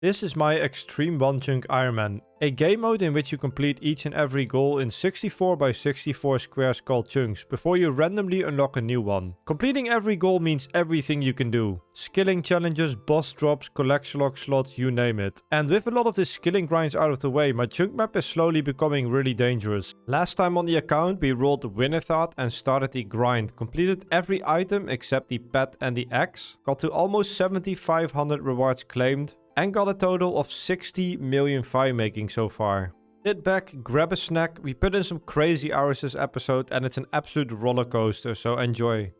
This is my Xtreme Onechunk Ironman, a game mode in which you complete each and every goal in 64 by 64 squares called chunks, before you randomly unlock a new one. Completing every goal means everything you can do. Skilling challenges, boss drops, collection log slots, you name it. And with a lot of the skilling grinds out of the way, my chunk map is slowly becoming really dangerous. Last time on the account, we rolled Wintertodt and started the grind. Completed every item except the pet and the axe. Got to almost 7,500 rewards claimed. And got a total of 60 million fire making so far. Sit back, grab a snack, we put in some crazy hours this episode and it's an absolute roller coaster, so enjoy.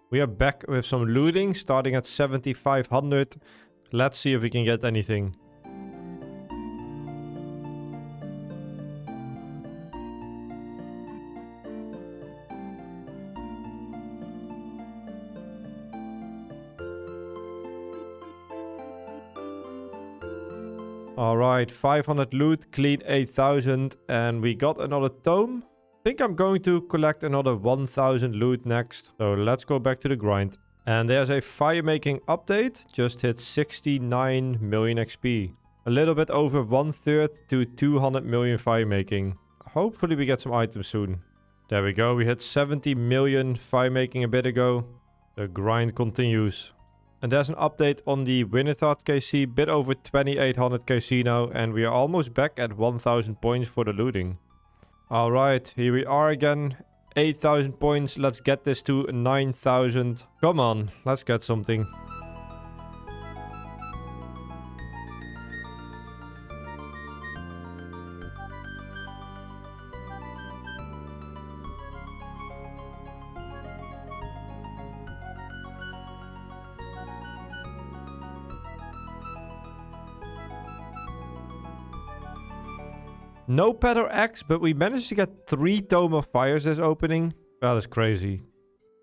We are back with some looting, starting at 7,500. Let's see if we can get anything. Alright, 500 loot, clean 8,000, and we got another tome. I think I'm going to collect another 1,000 loot next. So let's go back to the grind. And there's a fire making update, just hit 69 million XP. A little bit over 1/3 to 200 million fire making. Hopefully we get some items soon. There we go, we hit 70 million fire making a bit ago. The grind continues. And there's an update on the Wintertodt KC, bit over 2800 KC now, and we are almost back at 1000 points for the looting. Alright, here we are again, 8000 points, let's get this to 9000. Come on, let's get something. No pet or axe, but we managed to get 3 Tome of Fires this opening. That is crazy.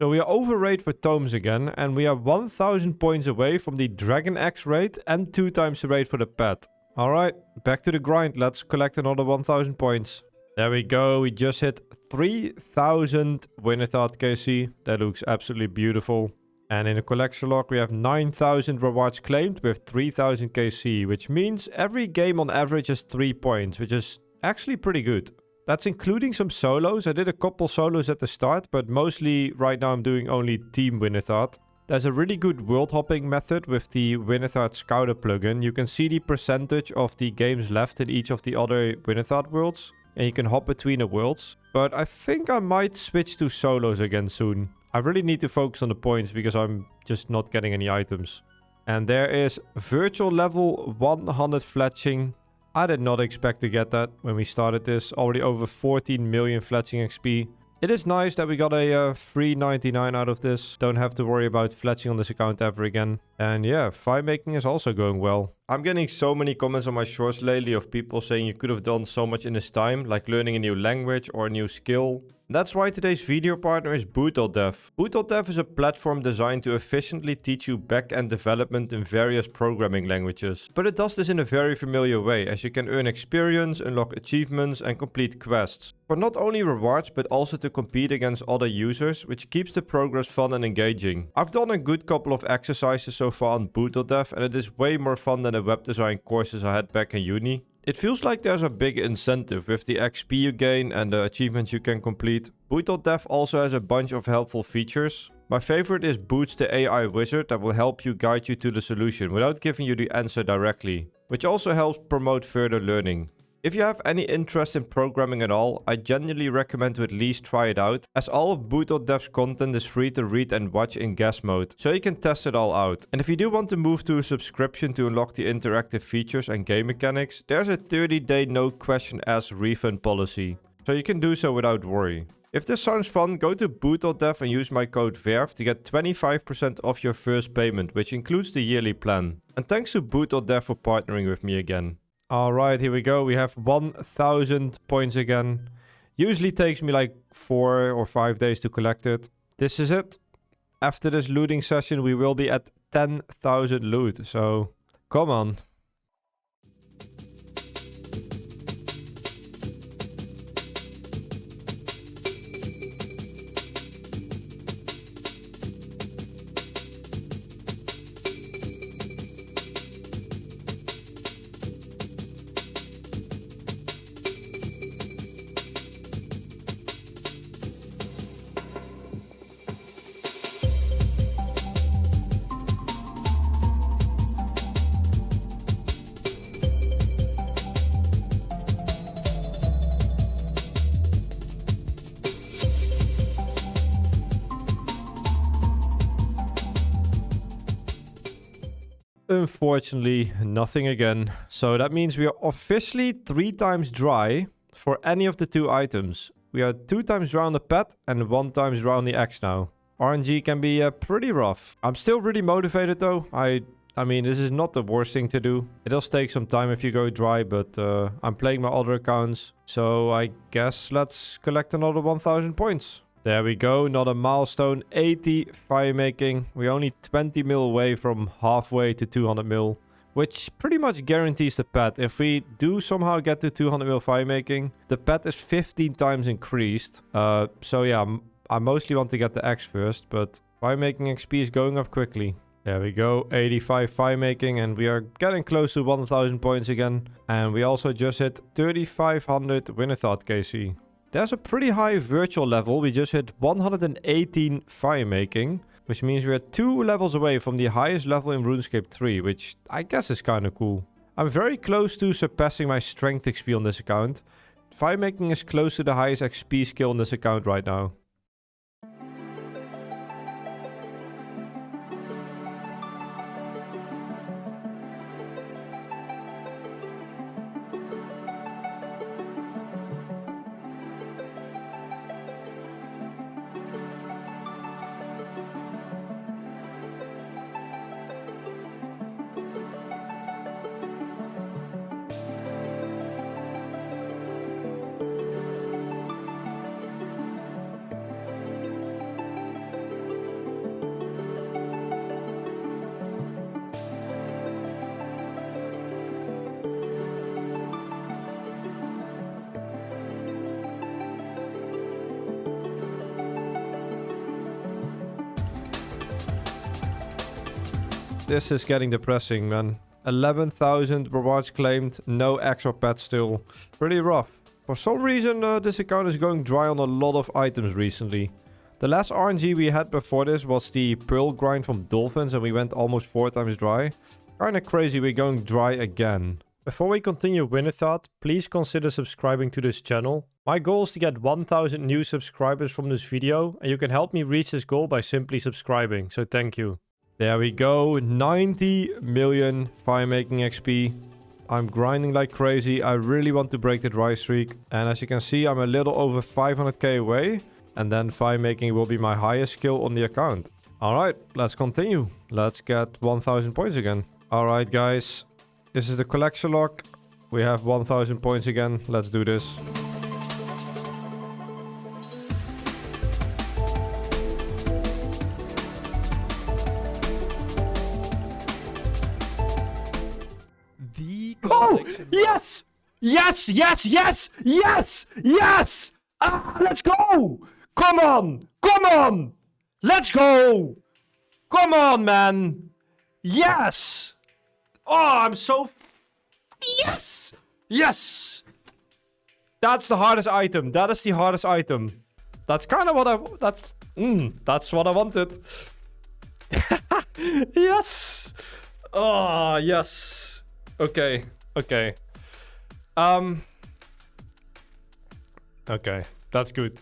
So we are over rate for tomes again, and we are 1000 points away from the Dragon Axe rate and 2 times the rate for the pet. Alright, back to the grind. Let's collect another 1000 points. There we go. We just hit 3000 Wintertodt KC. That looks absolutely beautiful. And in the collection log, we have 9,000 rewards claimed with 3,000 KC, which means every game on average is 3 points, which is actually pretty good. That's including some solos. I did a couple solos at the start, but mostly right now I'm doing only Team Wintertodt. There's a really good world hopping method with the Wintertodt Scouter plugin. You can see the percentage of the games left in each of the other Wintertodt worlds, and you can hop between the worlds. But I think I might switch to solos again soon. I really need to focus on the points because I'm just not getting any items. And there is virtual level 100 fletching. I did not expect to get that when we started this. Already over 14 million fletching XP. It is nice that we got a free 99 out of this. Don't have to worry about fletching on this account ever again. And yeah, fire making is also going well. I'm getting so many comments on my shorts lately of people saying you could have done so much in this time, like learning a new language or a new skill. That's why today's video partner is Boot.dev. Boot.dev is a platform designed to efficiently teach you back-end development in various programming languages. But it does this in a very familiar way, as you can earn experience, unlock achievements and complete quests. For not only rewards, but also to compete against other users, which keeps the progress fun and engaging. I've done a good couple of exercises so far on Boot.dev, and it is way more fun than the web design courses I had back in uni. It feels like there's a big incentive with the XP you gain and the achievements you can complete. Boot.dev also has a bunch of helpful features. My favorite is Boot's the AI wizard that will help you guide you to the solution without giving you the answer directly, which also helps promote further learning. If you have any interest in programming at all, I genuinely recommend to at least try it out, as all of Boot.dev's content is free to read and watch in guest mode, so you can test it all out. And if you do want to move to a subscription to unlock the interactive features and game mechanics, there's a 30-day no question asked refund policy, so you can do so without worry. If this sounds fun, go to Boot.dev and use my code Verf to get 25% off your first payment, which includes the yearly plan. And thanks to Boot.dev for partnering with me again. Alright, here we go. We have 1000 points again. Usually takes me like 4 or 5 days to collect it. This is it. After this looting session, we will be at 10,000 loot. So, come on. Unfortunately, nothing again. So that means we are officially 3 times dry for any of the 2 items. We are 2 times dry on the pet and 1 times dry on the X now. RNG can be pretty rough. I'm still really motivated though. I mean, this is not the worst thing to do. It does take some time if you go dry, but I'm playing my other accounts. So I guess let's collect another 1000 points. There we go, another milestone, 80 fire making. We're only 20 mil away from halfway to 200 mil, which pretty much guarantees the pet. If we do somehow get to 200 mil fire making, the pet is 15 times increased. So yeah, I mostly want to get the X first, but fire making XP is going up quickly. There we go, 85 fire making, and we are getting close to 1000 points again. And we also just hit 3500 Wintertodt KC. There's a pretty high virtual level. We just hit 118 fire making, which means we're 2 levels away from the highest level in RuneScape 3, which I guess is kind of cool. I'm very close to surpassing my strength XP on this account. Fire making is close to the highest XP skill on this account right now. This is getting depressing, man. 11,000 rewards claimed, no extra pets still. Pretty rough. For some reason, this account is going dry on a lot of items recently. The last RNG we had before this was the pearl grind from dolphins, and we went almost 4 times dry. Kinda crazy we're going dry again. Before we continue Wintertodt, please consider subscribing to this channel. My goal is to get 1000 new subscribers from this video, and you can help me reach this goal by simply subscribing, so thank you. There we go, 90 million fire making XP. I'm grinding like crazy. I really want to break the dry streak. And as you can see, I'm a little over 500k away. And then fire making will be my highest skill on the account. Alright, let's continue. Let's get 1000 points again. Alright guys, this is the collection log. We have 1000 points again. Let's do this. Oh, yes! Yes, yes, yes, yes, yes! Ah, let's go! Come on! Come on! Let's go! Come on, man! Yes! Oh, I'm so... Yes! Yes! That's the hardest item. That is the hardest item. That's kind of what I... That's what I wanted. Yes! Oh, yes. Okay. Okay. Okay, that's good.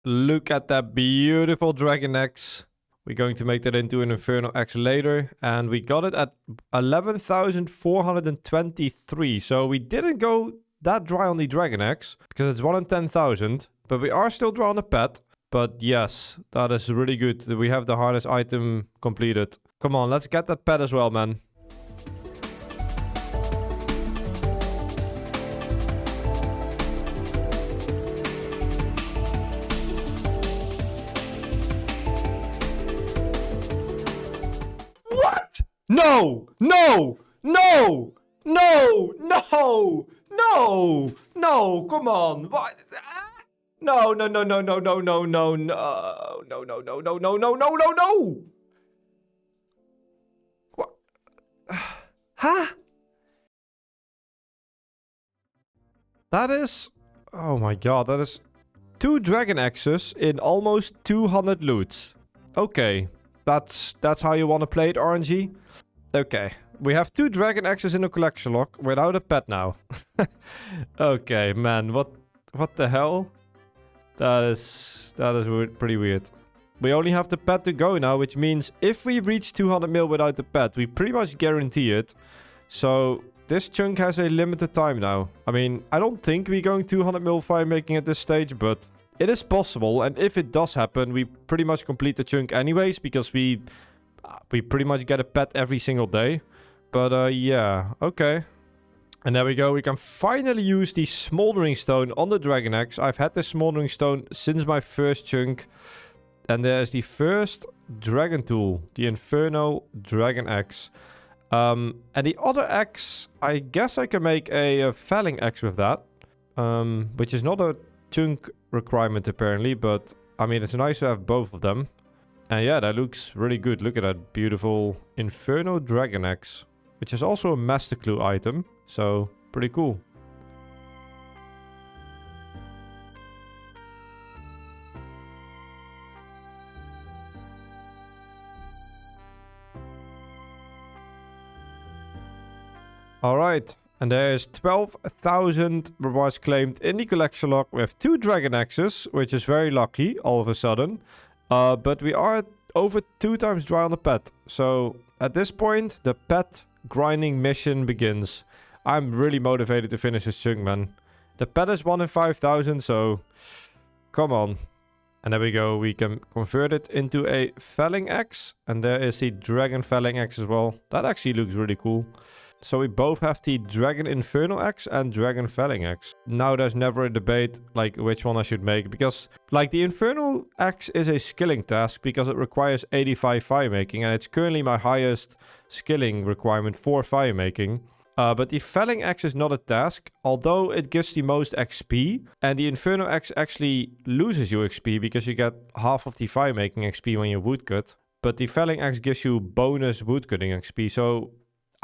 Look at that beautiful Dragon X. We're going to make that into an Infernal X later. And we got it at 11,423. So we didn't go that dry on the Dragon X, because it's 1 in 10,000. But we are still dry on the pet. But yes, that is really good. We have the hardest item completed. Come on, let's get that pet as well, man. No! No! No! No! No! No! No! Come on! What? No! No! No! No! No! No! No! No! No! No! No! No! No! No! No! No! No! No! What? Huh? That is... Oh my god, that is... 2 Dragon Axes in almost 200 loots. Okay. That's how you want to play it, RNG? Okay. We have 2 Dragon Axes in the collection log without a pet now. Okay, man. What the hell? That is pretty weird. We only have the pet to go now, which means if we reach 200 mil without the pet, we pretty much guarantee it. So this chunk has a limited time now. I mean, I don't think we're going 200 mil fire making at this stage, but it is possible. And if it does happen, we pretty much complete the chunk anyways, because we pretty much get a pet every single day. But yeah, okay. And there we go. We can finally use the smoldering stone on the dragon axe. I've had this smoldering stone since my first chunk. And there's the first dragon tool, the Inferno Dragon Axe. And the other axe, I guess I can make a felling axe with that. Which is not a chunk requirement apparently, but I mean, it's nice to have both of them. And yeah, that looks really good. Look at that beautiful Inferno Dragon Axe, which is also a master clue item. So, pretty cool. Alright, and there's 12,000 rewards claimed in the collection log with 2 dragon axes, which is very lucky all of a sudden. But we are over 2 times dry on the pet. So at this point, the pet grinding mission begins. I'm really motivated to finish this chunk, man. The pet is 1 in 5,000, so come on. And there we go, we can convert it into a felling axe. And there is the dragon felling axe as well. That actually looks really cool. So we both have the Dragon Infernal Axe and Dragon Felling Axe. Now there's never a debate like which one I should make. Because like the Infernal Axe is a skilling task because it requires 85 fire making. And it's currently my highest skilling requirement for fire making. But the Felling Axe is not a task. Although it gives the most XP. And the Infernal Axe actually loses your XP because you get half of the fire making XP when you woodcut. But the Felling Axe gives you bonus woodcutting XP. So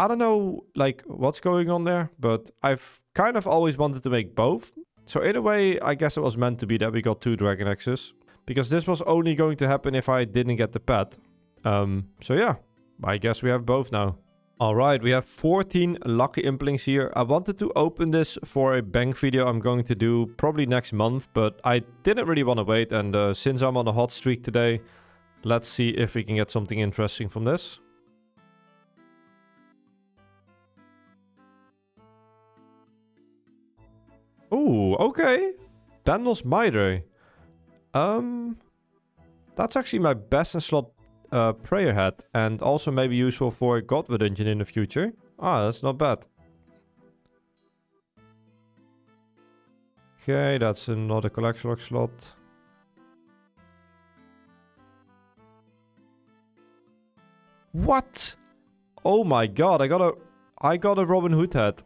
I don't know, like, what's going on there, but I've kind of always wanted to make both. So in a way, I guess it was meant to be that we got 2 dragon axes, because this was only going to happen if I didn't get the pet. So yeah, I guess we have both now. All right, we have 14 lucky implings here. I wanted to open this for a bank video I'm going to do probably next month, but I didn't really want to wait. And since I'm on a hot streak today, let's see if we can get something interesting from this. Ooh, okay. Bendel's Mitre. That's actually my best in slot prayer hat. And also maybe useful for a Godward engine in the future. Ah, that's not bad. Okay, that's another collection log slot. What? Oh my god, I got a Robin Hood hat.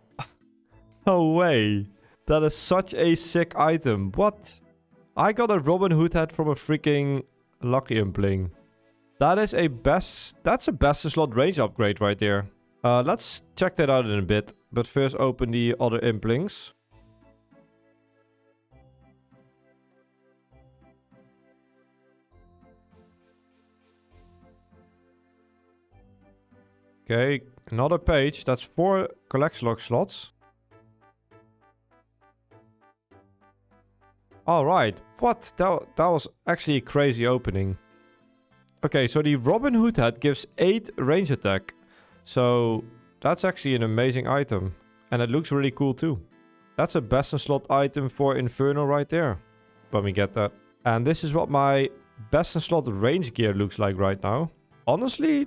No way. That is such a sick item. What? I got a Robin Hood hat from a freaking lucky impling. That is a that's a best in slot range upgrade right there. Let's check that out in a bit. But first open the other implings. Okay, another page. That's 4 collection log slots. Alright, what? That was actually a crazy opening. Okay, so the Robin Hood hat gives 8 range attack. So that's actually an amazing item. And it looks really cool too. That's a best in slot item for Inferno right there. When we get that. And this is what my best in slot range gear looks like right now. Honestly,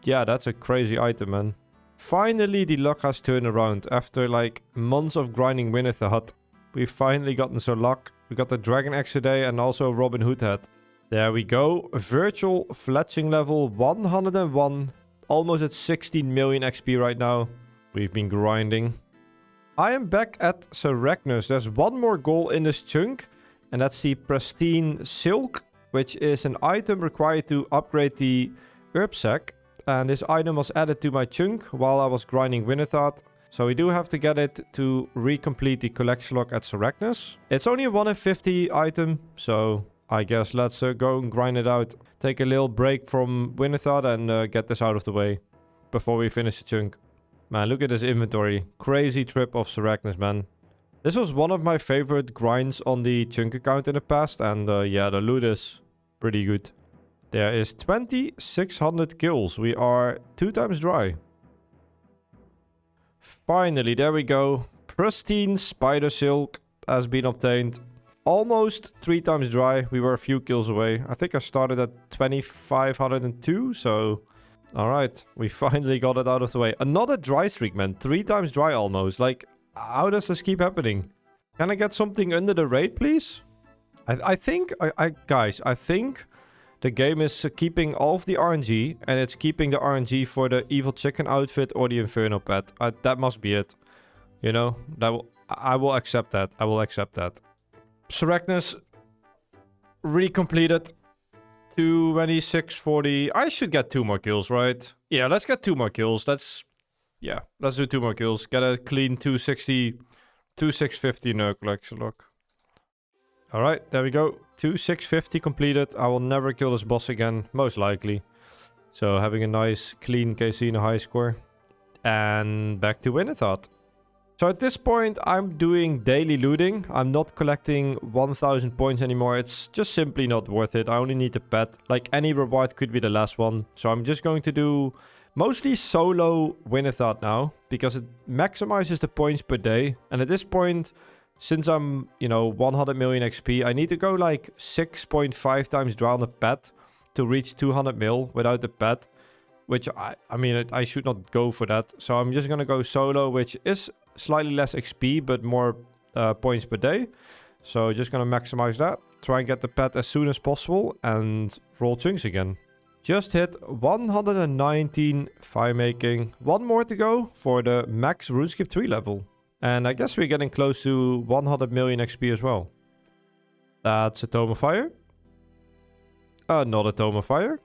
yeah, that's a crazy item, man. Finally, the luck has turned around. After like months of grinding Wintertodt, we've finally gotten some luck. We got the Dragon Axe today and also Robin Hood hat. There we go. Virtual fletching level 101. Almost at 16 million XP right now. We've been grinding. I am back at Sarachnis. There's one more goal in this chunk. And that's the Pristine Silk, which is an item required to upgrade the herb sack. And this item was added to my chunk while I was grinding Wintertodt. So we do have to get it to recomplete the collection log at Sarachnis. It's only a 1 in 50 item, so I guess let's go and grind it out. Take a little break from Wintertodt and get this out of the way before we finish the chunk. Man, look at this inventory. Crazy trip of Sarachnis, man. This was one of my favorite grinds on the chunk account in the past. And yeah, the loot is pretty good. There is 2,600 kills. We are 2 times dry. Finally, there we go. Pristine spider silk has been obtained. Almost 3 times dry. We were a few kills away. I think I started at 2,502, so... Alright, we finally got it out of the way. Another dry streak, man. 3 times dry almost. Like, how does this keep happening? Can I get something under the raid, please? I think... Guys, I think... The game is keeping all of the RNG, and it's keeping the RNG for the evil chicken outfit or the inferno pet. That must be it. You know, I will accept that. I will accept that. Sarachnis recompleted. 2640. I should get 2 more kills, right? Yeah, let's get 2 more kills. Let's do 2 more kills. Get a clean 260, 2650 no collection lock. Alright, there we go. 2650 completed. I will never kill this boss again, most likely. So having a nice, clean Casino high score. And back to Wintertodt. So at this point, I'm doing daily looting. I'm not collecting 1000 points anymore. It's just simply not worth it. I only need a pet. Like, any reward could be the last one. So I'm just going to do mostly solo Wintertodt now, because it maximizes the points per day. And at this point... Since I'm, 100 million XP, I need to go like 6.5 times dry on a pet to reach 200 mil without the pet. Which, I should not go for that. So I'm just going to go solo, which is slightly less XP, but more points per day. So just going to maximize that. Try and get the pet as soon as possible and roll chunks again. Just hit 119 fire making. 1 more to go for the max RuneScape 3 level. And I guess we're getting close to 100 million XP as well. That's a Tome of Fire. Another Tome of Fire.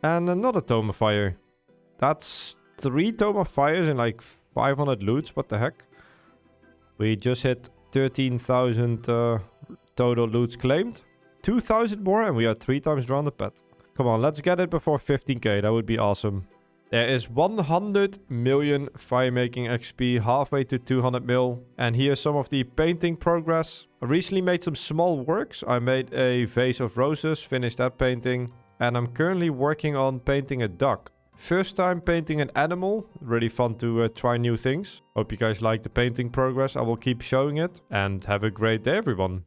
And another Tome of Fire. That's 3 Tome of Fires and like 500 loots. What the heck? We just hit 13,000 total loots claimed. 2,000 more and we are 3 times drawn the pet. Come on, let's get it before 15k. That would be awesome. There is 100 million fire-making XP, halfway to 200 mil. And here's some of the painting progress. I recently made some small works. I made a vase of roses, finished that painting. And I'm currently working on painting a duck. First time painting an animal. Really fun to try new things. Hope you guys like the painting progress. I will keep showing it. And have a great day, everyone.